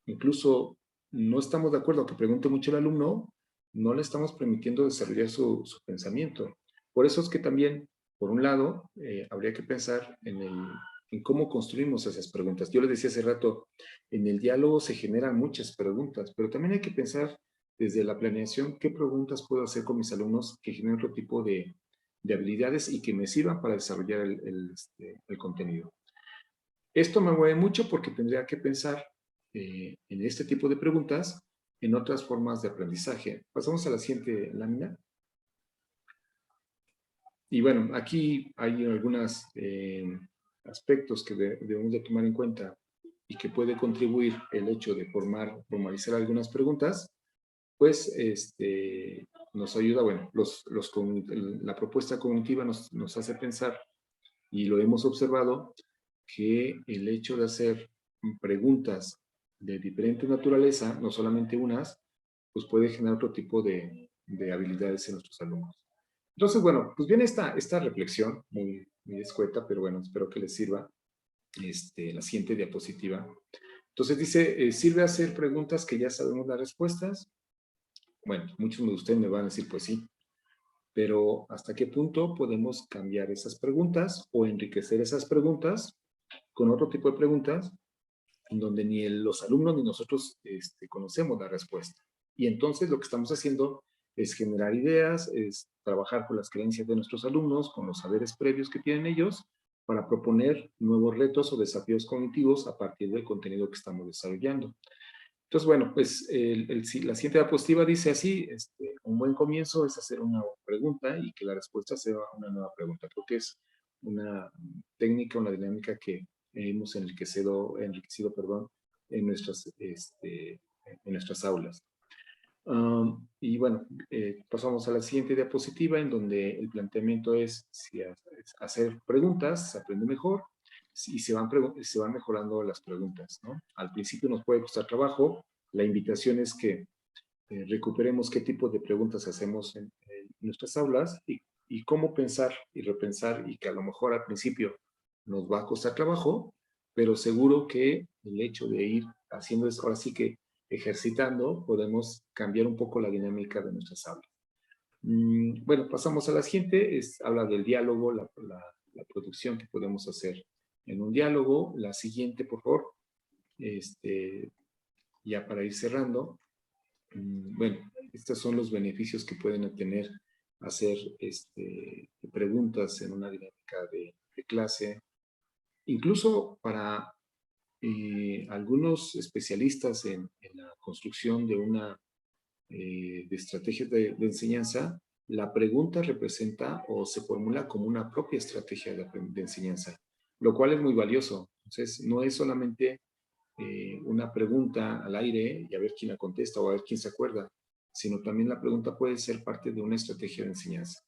incluso no estamos de acuerdo que pregunte mucho el alumno, no le estamos permitiendo desarrollar su pensamiento. Por eso es que también, por un lado, habría que pensar en cómo construimos esas preguntas. Yo les decía hace rato, en el diálogo se generan muchas preguntas, pero también hay que pensar desde la planeación qué preguntas puedo hacer con mis alumnos que generen otro tipo de habilidades y que me sirvan para desarrollar el contenido. Esto me mueve mucho porque tendría que pensar en este tipo de preguntas en otras formas de aprendizaje. Pasamos a la siguiente lámina. Y bueno, aquí hay algunos aspectos que debemos de tomar en cuenta y que puede contribuir el hecho de formalizar algunas preguntas, pues nos ayuda, bueno, la propuesta cognitiva nos hace pensar, y lo hemos observado, que el hecho de hacer preguntas de diferente naturaleza, no solamente unas, pues puede generar otro tipo de habilidades en nuestros alumnos. Entonces, bueno, pues viene esta reflexión muy, muy escueta, pero bueno, espero que les sirva la siguiente diapositiva. Entonces dice, ¿sirve hacer preguntas que ya sabemos las respuestas? Bueno, muchos de ustedes me van a decir, pues sí, pero ¿hasta qué punto podemos cambiar esas preguntas o enriquecer esas preguntas con otro tipo de preguntas en donde ni los alumnos ni nosotros conocemos la respuesta? Y entonces lo que estamos haciendo es generar ideas, es trabajar con las creencias de nuestros alumnos, con los saberes previos que tienen ellos, para proponer nuevos retos o desafíos cognitivos a partir del contenido que estamos desarrollando. Entonces, bueno, pues la siguiente diapositiva dice así, un buen comienzo es hacer una pregunta y que la respuesta sea una nueva pregunta. Creo que es una técnica, una dinámica que hemos enriquecido en nuestras aulas. Y bueno, pasamos a la siguiente diapositiva en donde el planteamiento es si hacer preguntas, se aprende mejor y se van mejorando las preguntas, ¿no? Al principio nos puede costar trabajo, la invitación es que recuperemos qué tipo de preguntas hacemos en nuestras aulas y cómo pensar y repensar, y que a lo mejor al principio nos va a costar trabajo, pero seguro que el hecho de ir haciendo eso, ahora sí que ejercitando, podemos cambiar un poco la dinámica de nuestras aulas. Bueno, pasamos a la siguiente, habla del diálogo, la producción que podemos hacer en un diálogo. La siguiente, por favor, ya para ir cerrando. Bueno, estos son los beneficios que pueden obtener hacer preguntas en una dinámica de clase. Incluso para algunos especialistas en la construcción de estrategias de enseñanza, la pregunta representa o se formula como una propia estrategia de enseñanza, lo cual es muy valioso. Entonces, no es solamente una pregunta al aire y a ver quién la contesta o a ver quién se acuerda, sino también la pregunta puede ser parte de una estrategia de enseñanza.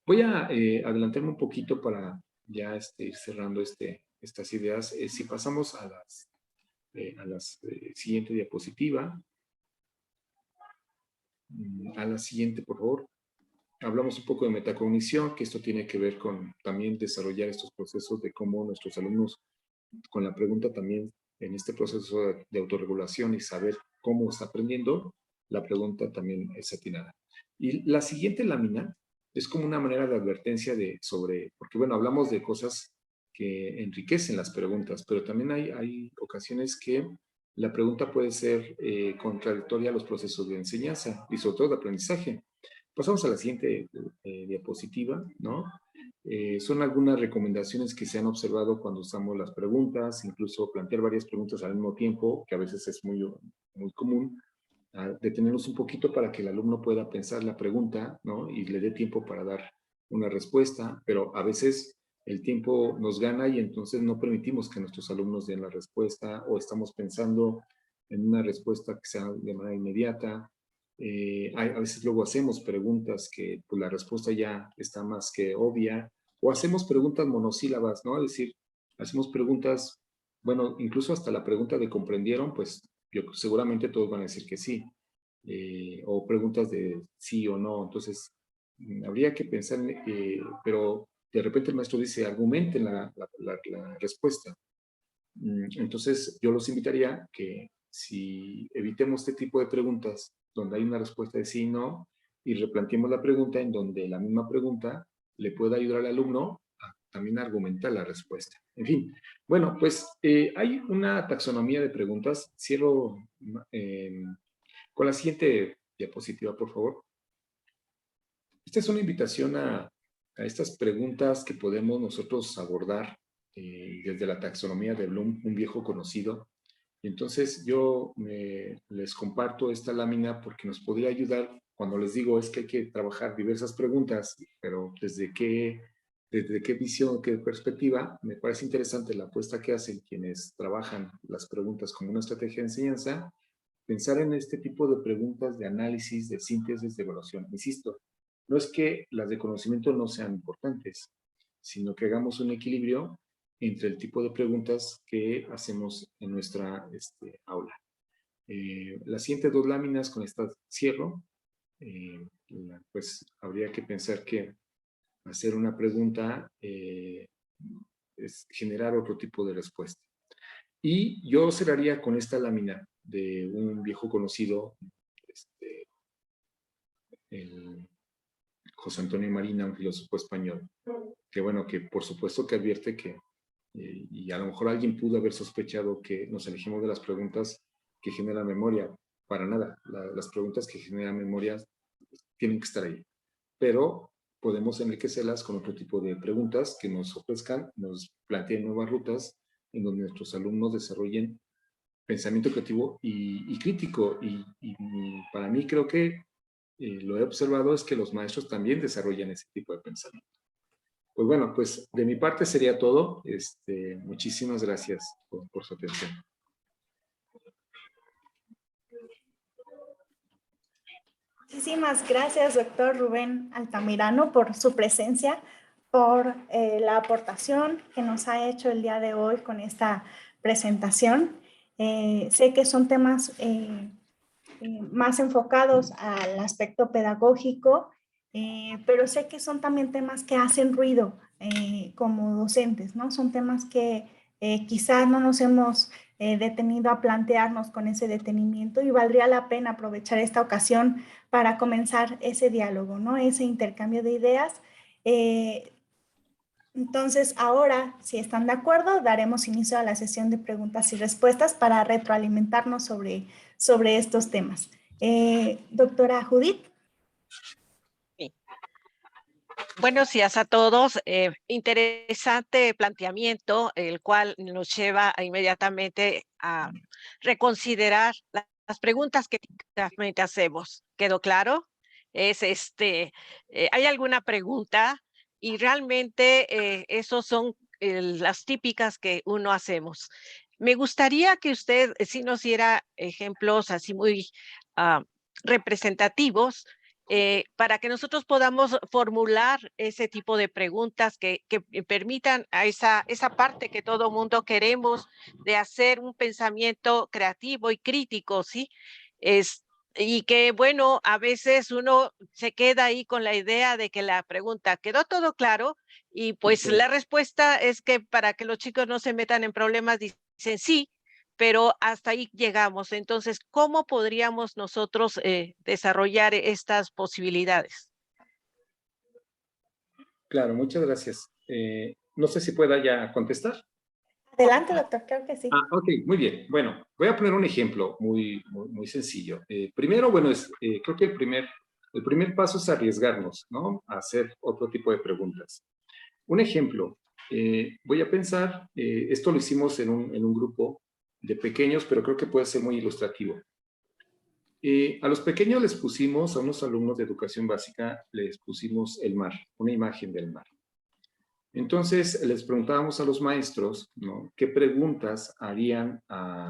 Voy a adelantarme un poquito para ya ir cerrando estas ideas. Si pasamos a la siguiente diapositiva. A la siguiente, por favor. Hablamos un poco de metacognición, que esto tiene que ver con también desarrollar estos procesos de cómo nuestros alumnos, con la pregunta también en este proceso de autorregulación y saber cómo está aprendiendo, la pregunta también es atinada. Y la siguiente lámina es como una manera de advertencia porque bueno, hablamos de cosas que enriquecen las preguntas, pero también hay ocasiones que la pregunta puede ser contradictoria a los procesos de enseñanza y sobre todo de aprendizaje. Pasamos a la siguiente diapositiva, ¿no? Son algunas recomendaciones que se han observado cuando usamos las preguntas, incluso plantear varias preguntas al mismo tiempo, que a veces es muy común. Detenernos un poquito para que el alumno pueda pensar la pregunta, ¿no? Y le dé tiempo para dar una respuesta, pero a veces el tiempo nos gana y entonces no permitimos que nuestros alumnos den la respuesta, o estamos pensando en una respuesta que sea de manera inmediata. A veces luego hacemos preguntas que pues, la respuesta ya está más que obvia, o hacemos preguntas monosílabas, ¿no? Es decir, hacemos preguntas, bueno, incluso hasta la pregunta de ¿comprendieron? Pues seguramente todos van a decir que sí, o preguntas de sí o no. Entonces, habría que pensar, pero de repente el maestro dice, argumenten la respuesta. Entonces, yo los invitaría que si evitemos este tipo de preguntas donde hay una respuesta de sí y no, y replanteemos la pregunta en donde la misma pregunta le pueda ayudar al alumno a también argumentar la respuesta. En fin, bueno, pues hay una taxonomía de preguntas. Cierro con la siguiente diapositiva, por favor. Esta es una invitación a estas preguntas que podemos nosotros abordar desde la taxonomía de Bloom, un viejo conocido. Y entonces yo les comparto esta lámina porque nos podría ayudar cuando les digo es que hay que trabajar diversas preguntas, pero desde qué visión, qué perspectiva. Me parece interesante la apuesta que hacen quienes trabajan las preguntas como una estrategia de enseñanza, pensar en este tipo de preguntas de análisis, de síntesis, de evaluación. Insisto, no es que las de conocimiento no sean importantes, sino que hagamos un equilibrio entre el tipo de preguntas que hacemos en nuestra aula. Las siguientes dos láminas, con estas cierro, pues habría que pensar que hacer una pregunta es generar otro tipo de respuesta. Y yo cerraría con esta lámina de un viejo conocido, el José Antonio Marina, un filósofo español, que bueno, que por supuesto que advierte que, y a lo mejor alguien pudo haber sospechado que nos elegimos de las preguntas que generan memoria. Para nada, las preguntas que generan memoria tienen que estar ahí, pero podemos enriquecerlas con otro tipo de preguntas que nos ofrezcan, nos planteen nuevas rutas en donde nuestros alumnos desarrollen pensamiento creativo y crítico. Y para mí creo que lo he observado es que los maestros también desarrollan ese tipo de pensamiento. Pues bueno, pues de mi parte sería todo. Muchísimas gracias por su atención. Muchísimas gracias, doctor Rubén Altamirano, por su presencia, por la aportación que nos ha hecho el día de hoy con esta presentación. Sé que son temas más enfocados al aspecto pedagógico, pero sé que son también temas que hacen ruido como docentes, ¿no? Son temas que quizás no nos hemos detenido a plantearnos con ese detenimiento y valdría la pena aprovechar esta ocasión para comenzar ese diálogo, ¿no? Ese intercambio de ideas. Entonces, ahora, si están de acuerdo, daremos inicio a la sesión de preguntas y respuestas para retroalimentarnos sobre estos temas. Doctora Judith. Sí. Buenos días a todos. Interesante planteamiento, el cual nos lleva inmediatamente a reconsiderar las preguntas que típicamente hacemos. ¿Quedó claro? ¿Hay alguna pregunta? Y realmente esos son las típicas que uno hacemos. Me gustaría que usted sí nos diera ejemplos así muy representativos para que nosotros podamos formular ese tipo de preguntas que permitan a esa parte que todo mundo queremos de hacer un pensamiento creativo y crítico, ¿sí? Y que, bueno, a veces uno se queda ahí con la idea de que la pregunta quedó todo claro y pues la respuesta es que para que los chicos no se metan en problemas dicen sí, pero hasta ahí llegamos. Entonces, ¿cómo podríamos nosotros desarrollar estas posibilidades? Claro, muchas gracias. No sé si pueda ya contestar. Adelante, doctor, creo que sí. Ok, muy bien. Bueno, voy a poner un ejemplo muy sencillo. Primero, bueno, creo que el primer El primer paso es arriesgarnos, ¿no? A hacer otro tipo de preguntas. Un ejemplo, voy a pensar, esto lo hicimos en un grupo de pequeños, pero creo que puede ser muy ilustrativo. A los pequeños les pusimos, a unos alumnos de educación básica, les pusimos el mar, una imagen del mar. Entonces, les preguntábamos a los maestros, ¿no?, qué preguntas harían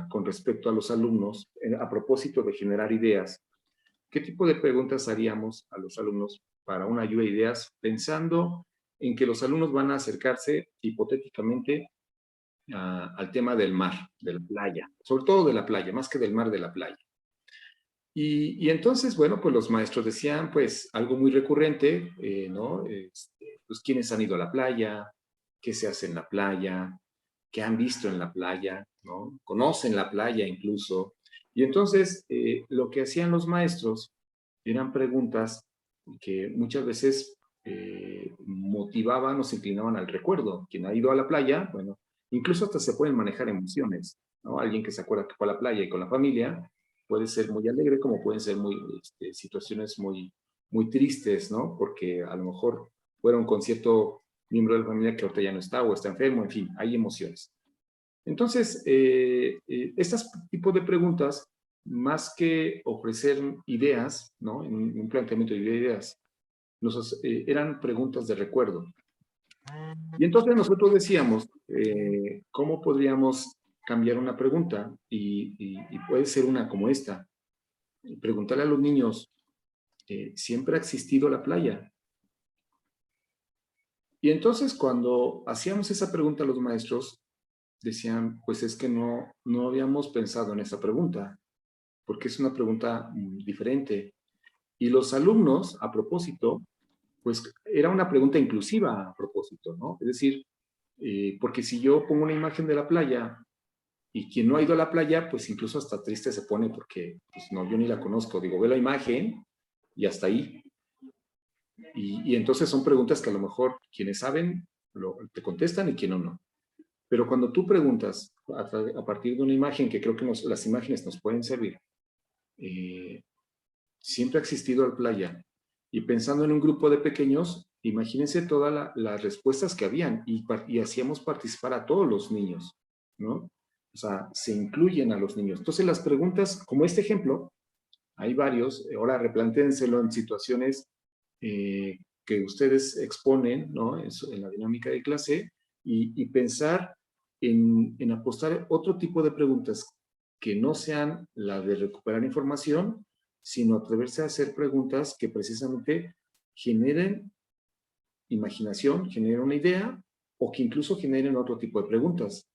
con respecto a los alumnos a propósito de generar ideas. ¿Qué tipo de preguntas haríamos a los alumnos para una lluvia de ideas, pensando en que los alumnos van a acercarse hipotéticamente al tema del mar, de la playa, sobre todo de la playa, más que del mar, de la playa? Y entonces, bueno, pues los maestros decían, pues, algo muy recurrente, ¿no? Pues, ¿quiénes han ido a la playa? ¿Qué se hace en la playa? ¿Qué han visto en la playa? ¿No? ¿Conocen la playa incluso? Y entonces, lo que hacían los maestros eran preguntas que muchas veces motivaban o se inclinaban al recuerdo. Quien ha ido a la playa, bueno, incluso hasta se pueden manejar emociones, ¿no? Alguien que se acuerda que fue a la playa y con la familia, puede ser muy alegre, como pueden ser situaciones muy, muy tristes, ¿no? Porque a lo mejor fueron con cierto miembro de la familia que ahorita ya no está o está enfermo, en fin, hay emociones. Entonces, este tipo de preguntas, más que ofrecer ideas, ¿no?, en un planteamiento de ideas, eran preguntas de recuerdo. Y entonces nosotros decíamos, ¿cómo podríamos cambiar una pregunta? Y puede ser una como esta. Preguntarle a los niños, ¿siempre ha existido la playa? Y entonces cuando hacíamos esa pregunta a los maestros, decían, pues es que no habíamos pensado en esa pregunta, porque es una pregunta diferente. Y los alumnos, a propósito, pues era una pregunta inclusiva a propósito, ¿no? Es decir, porque si yo pongo una imagen de la playa y quien no ha ido a la playa, pues incluso hasta triste se pone porque, pues no, yo ni la conozco. Digo, ve la imagen y hasta ahí. Y entonces son preguntas que a lo mejor quienes saben te contestan y quienes no. Pero cuando tú preguntas a partir de una imagen, que creo que las imágenes nos pueden servir, siempre ha existido la playa. Y pensando en un grupo de pequeños, imagínense todas las respuestas que habían y hacíamos participar a todos los niños, ¿no? O sea, se incluyen a los niños. Entonces las preguntas, como este ejemplo, hay varios, ahora replantéenselo en situaciones que ustedes exponen, ¿no?, en la dinámica de clase, y pensar en apostar otro tipo de preguntas que no sean la de recuperar información, sino atreverse a hacer preguntas que precisamente generen imaginación, generen una idea, o que incluso generen otro tipo de preguntas.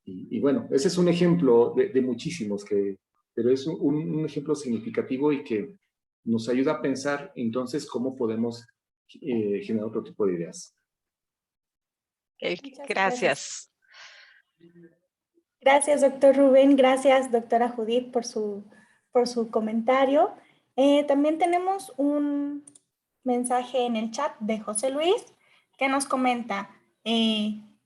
Y bueno, ese es un ejemplo de muchísimos, pero es un ejemplo significativo y que nos ayuda a pensar entonces cómo podemos generar otro tipo de ideas. Gracias. Gracias, doctor Rubén. Gracias, doctora Judith, por su comentario. También tenemos un mensaje en el chat de José Luis que nos comenta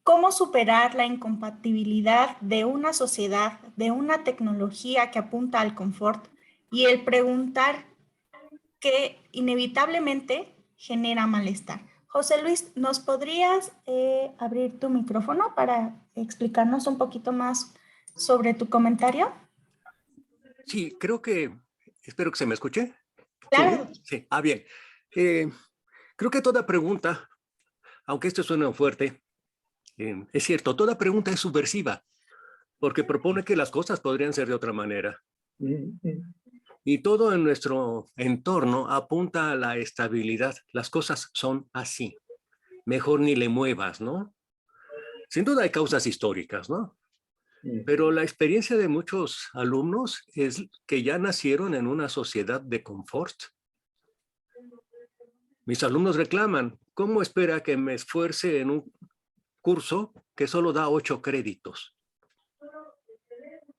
cómo superar la incompatibilidad de una sociedad, de una tecnología que apunta al confort y el preguntar que inevitablemente genera malestar. José Luis, ¿nos podrías abrir tu micrófono para explicarnos un poquito más sobre tu comentario? Sí, espero que se me escuche. Claro. Sí. Bien. Creo que toda pregunta, aunque esto suene fuerte, es cierto, toda pregunta es subversiva, porque propone que las cosas podrían ser de otra manera. Y todo en nuestro entorno apunta a la estabilidad. Las cosas son así. Mejor ni le muevas, ¿no? Sin duda hay causas históricas, ¿no? Pero la experiencia de muchos alumnos es que ya nacieron en una sociedad de confort. Mis alumnos reclaman, ¿cómo espera que me esfuerce en un curso que solo da 8 créditos?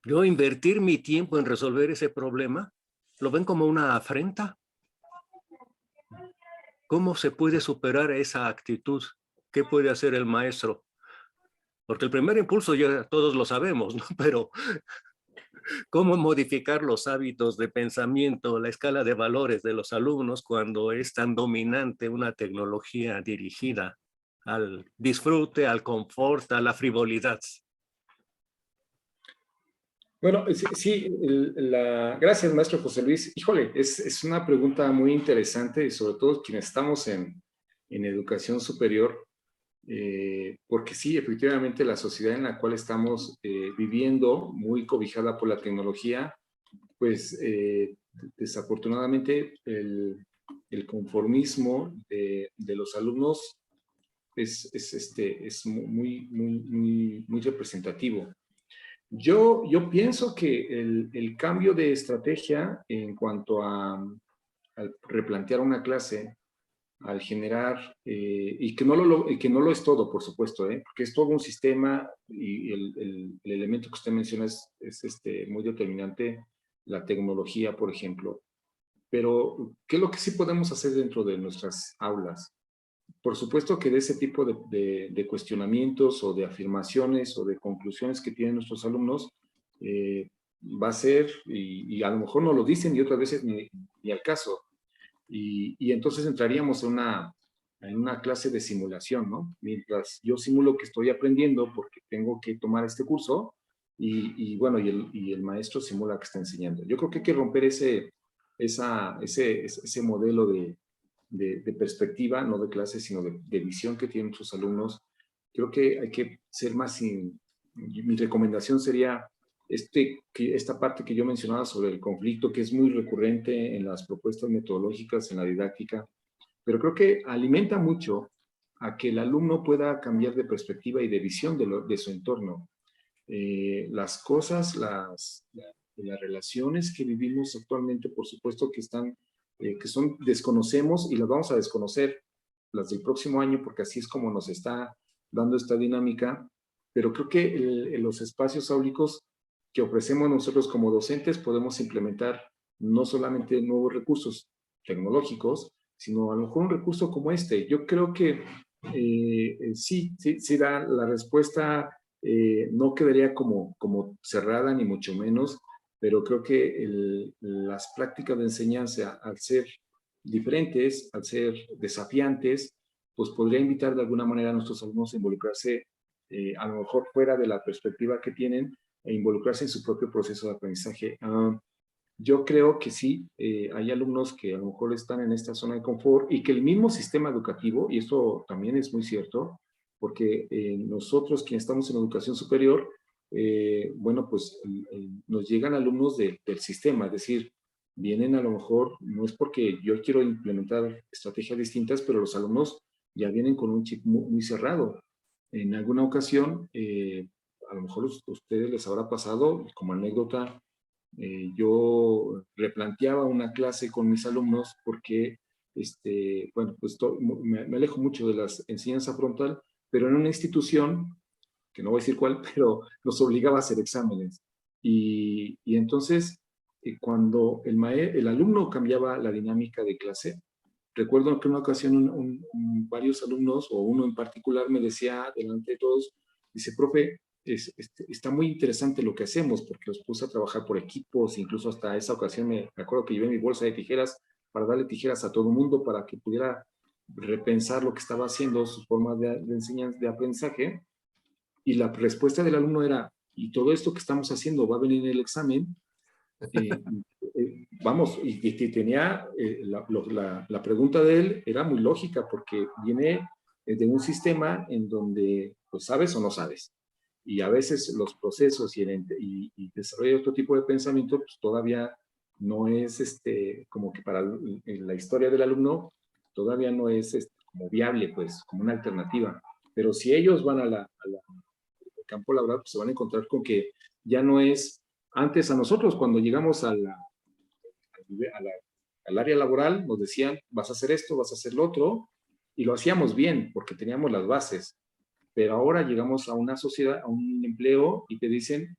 Yo invertir mi tiempo en resolver ese problema, ¿lo ven como una afrenta? ¿Cómo se puede superar esa actitud? ¿Qué puede hacer el maestro? Porque el primer impulso ya todos lo sabemos, ¿no? Pero ¿Cómo modificar los hábitos de pensamiento, la escala de valores de los alumnos cuando es tan dominante una tecnología dirigida al disfrute, al confort, a la frivolidad? Bueno, sí, gracias, maestro José Luis. Híjole, es una pregunta muy interesante y sobre todo quienes estamos en educación superior, porque sí, efectivamente la sociedad en la cual estamos viviendo, muy cobijada por la tecnología, pues desafortunadamente el conformismo de los alumnos es muy representativo. Yo pienso que el cambio de estrategia en cuanto al replantear una clase, al generar, y que no lo es todo, por supuesto, porque es todo un sistema y el elemento que usted menciona es muy determinante, la tecnología, por ejemplo. Pero, ¿qué es lo que sí podemos hacer dentro de nuestras aulas? Por supuesto que de ese tipo de cuestionamientos o de afirmaciones o de conclusiones que tienen nuestros alumnos, va a ser, y a lo mejor no lo dicen y otras veces ni al caso. Y entonces entraríamos en una clase de simulación, ¿no? Mientras yo simulo que estoy aprendiendo porque tengo que tomar este curso bueno, y el maestro simula que está enseñando. Yo creo que hay que romper ese modelo de perspectiva, no de clase, sino de visión que tienen sus alumnos. Creo que hay que ser más, mi recomendación sería esta parte que yo mencionaba sobre el conflicto, que es muy recurrente en las propuestas metodológicas, en la didáctica, pero creo que alimenta mucho a que el alumno pueda cambiar de perspectiva y de visión de su entorno. Las cosas, las relaciones que vivimos actualmente, por supuesto que desconocemos y las vamos a desconocer las del próximo año, porque así es como nos está dando esta dinámica, pero creo que los espacios áulicos que ofrecemos nosotros como docentes podemos implementar no solamente nuevos recursos tecnológicos, sino a lo mejor un recurso como este. Yo creo que sí da la respuesta, no quedaría como cerrada, ni mucho menos, pero creo que las prácticas de enseñanza, al ser diferentes, al ser desafiantes, pues podría invitar de alguna manera a nuestros alumnos a involucrarse, a lo mejor fuera de la perspectiva que tienen, e involucrarse en su propio proceso de aprendizaje. Yo creo que sí, hay alumnos que a lo mejor están en esta zona de confort y que el mismo sistema educativo, y esto también es muy cierto, porque nosotros quienes estamos en educación superior, bueno, pues nos llegan alumnos del sistema, es decir, vienen a lo mejor, no es porque yo quiero implementar estrategias distintas, pero los alumnos ya vienen con un chip muy cerrado. En alguna ocasión, a lo mejor a ustedes les habrá pasado, como anécdota, yo replanteaba una clase con mis alumnos porque, bueno, pues me alejo mucho de la enseñanza frontal, pero en una institución, que no voy a decir cuál, pero nos obligaba a hacer exámenes. Y entonces, cuando el alumno cambiaba la dinámica de clase, recuerdo que en una ocasión varios alumnos, o uno en particular, me decía delante de todos, dice, profe, está muy interesante lo que hacemos, porque los puse a trabajar por equipos, incluso hasta esa ocasión me acuerdo que llevé mi bolsa de tijeras para darle tijeras a todo el mundo para que pudiera repensar lo que estaba haciendo, su forma de enseñanza, de aprendizaje, y la respuesta del alumno era, ¿y todo esto que estamos haciendo va a venir en el examen? Vamos, y tenía la pregunta de él era muy lógica, porque viene de un sistema en donde pues sabes o no sabes, y a veces los procesos y desarrollo de otro tipo de pensamiento pues todavía no es como que para la historia del alumno todavía no es como viable, pues como una alternativa. Pero si ellos van al campo laboral, pues se van a encontrar con que ya no es antes. A nosotros cuando llegamos al área laboral nos decían, vas a hacer esto, vas a hacer lo otro, y lo hacíamos bien porque teníamos las bases. Pero ahora llegamos a una sociedad, a un empleo, y te dicen,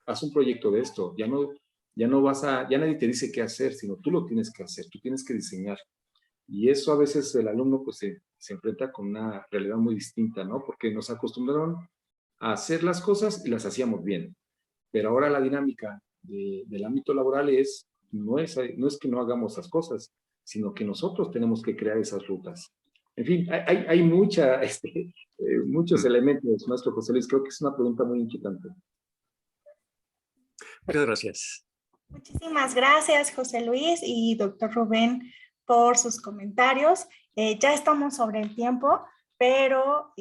haz un proyecto de esto. Ya nadie te dice qué hacer, sino tú lo tienes que hacer, tú tienes que diseñar. Y eso a veces el alumno pues se enfrenta con una realidad muy distinta, ¿no? Porque nos acostumbraron a hacer las cosas y las hacíamos bien. Pero ahora la dinámica del ámbito laboral no es que no hagamos las cosas, sino que nosotros tenemos que crear esas rutas. En fin, hay muchos elementos, maestro José Luis. Creo que es una pregunta muy inquietante. Muchas gracias. Muchísimas gracias, José Luis y doctor Rubén, por sus comentarios. Ya estamos sobre el tiempo, pero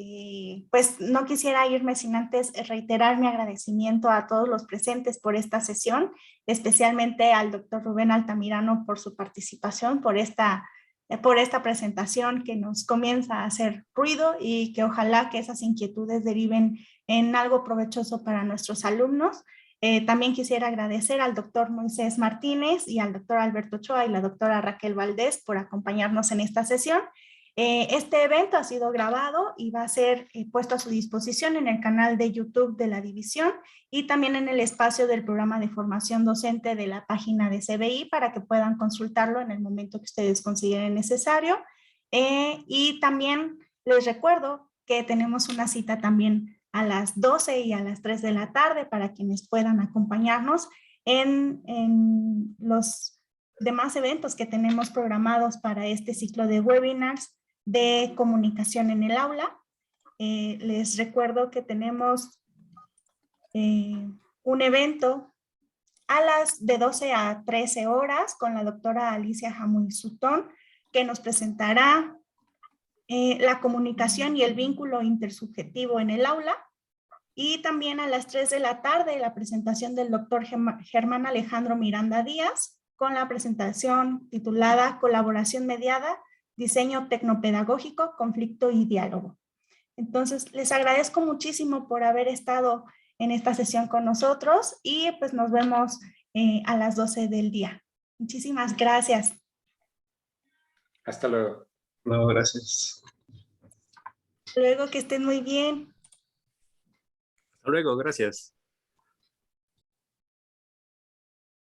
pues no quisiera irme sin antes reiterar mi agradecimiento a todos los presentes por esta sesión, especialmente al doctor Rubén Altamirano por su participación, por esta presentación que nos comienza a hacer ruido y que ojalá que esas inquietudes deriven en algo provechoso para nuestros alumnos. También quisiera agradecer al doctor Moisés Martínez y al doctor Alberto Ochoa y la doctora Raquel Valdés por acompañarnos en esta sesión. Este evento ha sido grabado y va a ser puesto a su disposición en el canal de YouTube de la división y también en el espacio del programa de formación docente de la página de CBI para que puedan consultarlo en el momento que ustedes consideren necesario. Y también les recuerdo que tenemos una cita también a las 12 y a las 3 de la tarde para quienes puedan acompañarnos en los demás eventos que tenemos programados para este ciclo de webinars de comunicación en el aula. Les recuerdo que tenemos un evento de 12 a 13 horas con la doctora Alicia Jamuy Sutón, que nos presentará la comunicación y el vínculo intersubjetivo en el aula. Y también a las 3 de la tarde la presentación del doctor Germán Alejandro Miranda Díaz con la presentación titulada Colaboración mediada, diseño tecnopedagógico, conflicto y diálogo. Entonces les agradezco muchísimo por haber estado en esta sesión con nosotros y pues nos vemos a las 12 del día. Muchísimas gracias. Hasta luego. No, gracias. Luego, que estén muy bien. Hasta luego, gracias.